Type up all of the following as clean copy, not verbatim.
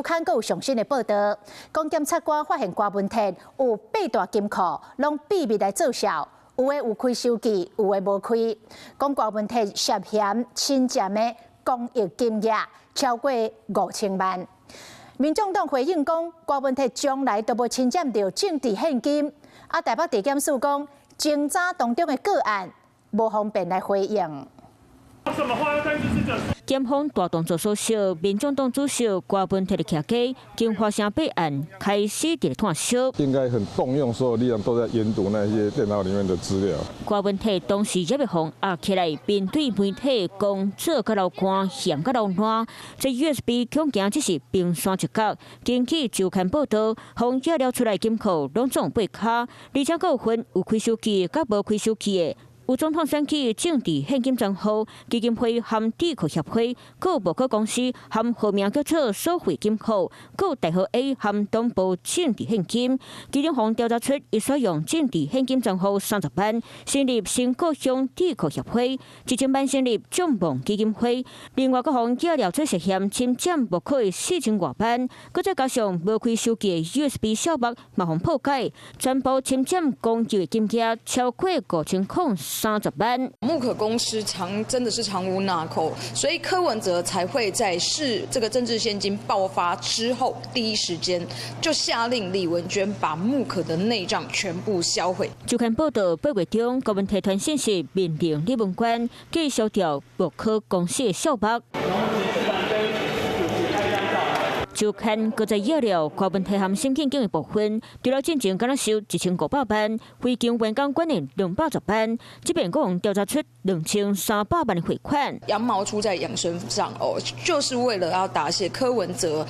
刊阁有上新的报道，讲检察官发现郭文泰有8大金库，拢秘密来做销，有的有开收据，有的无开。讲郭文泰涉嫌侵占的公益金额超过5000万。民众党回应讲，郭文泰将来都无侵占到政治现金。台北地检署讲，侦查当中的个案无方便来回应。 检方大动作所涉，民众党主席郭文泰的徛家，经发生备案，开始在探索。应该很动用所有力量，都在研读那些电脑里面的资料。郭文泰当时也被封压起来，并对媒体讲做甲老干，嫌甲老烂。这 USB 恐惊只是冰山一角。根据周刊报道，从压了出来金库拢总8卡，而且有分有开收据甲无开收据的。 有总统选举政治现金账户、基金会和智库协会，各无可公司和号名叫做收汇金库，各大号 A 和东部政治现金。基警方调查出，伊所用政治现金账户30万，成立新各乡智库协会，1000万成立众望基金会。另外，各方也料出涉嫌侵占不可4000多万，搁再加上无开收据的 USB 小目，马上破解，全部侵占公益的金额超过5000块。 30万，木可公司真的是藏污纳垢，所以柯文哲才会在这个政治现金爆发之后，第一时间就下令李文娟把木可的内账全部销毁。周刊报道，8月中，国民集团信息命令李文娟继续消掉木可公司的小目。 周刊搁在压了郭文泰和审警警的部分，除了进前敢若收1500万，非经员工管理210万，这边共调查出2300万的汇款。羊毛出在羊身上哦，就是为了要答谢柯文哲，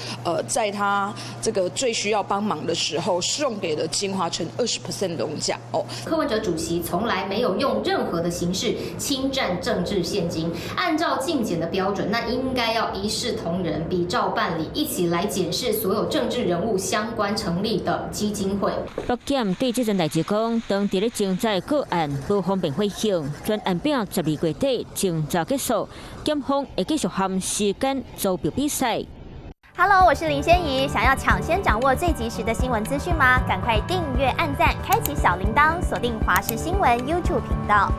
在他这个最需要帮忙的时候，送给了金华城20% 农奖哦。柯文哲主席从来没有用任何的形式侵占政治现金，按照竞检的标准，那应该要一视同仁，比照办理，一起来检视所有政治人物相关成立的基金会。北检对这件代志讲，当地咧侦查个案无方便回应，专案表12月底侦查结束，检方会继续含时间做表比赛。Hello， 我是林仙怡。想要抢先掌握最及时的新闻资讯吗？赶快订阅、按赞、开启小铃铛，锁定华视新闻 YouTube 频道。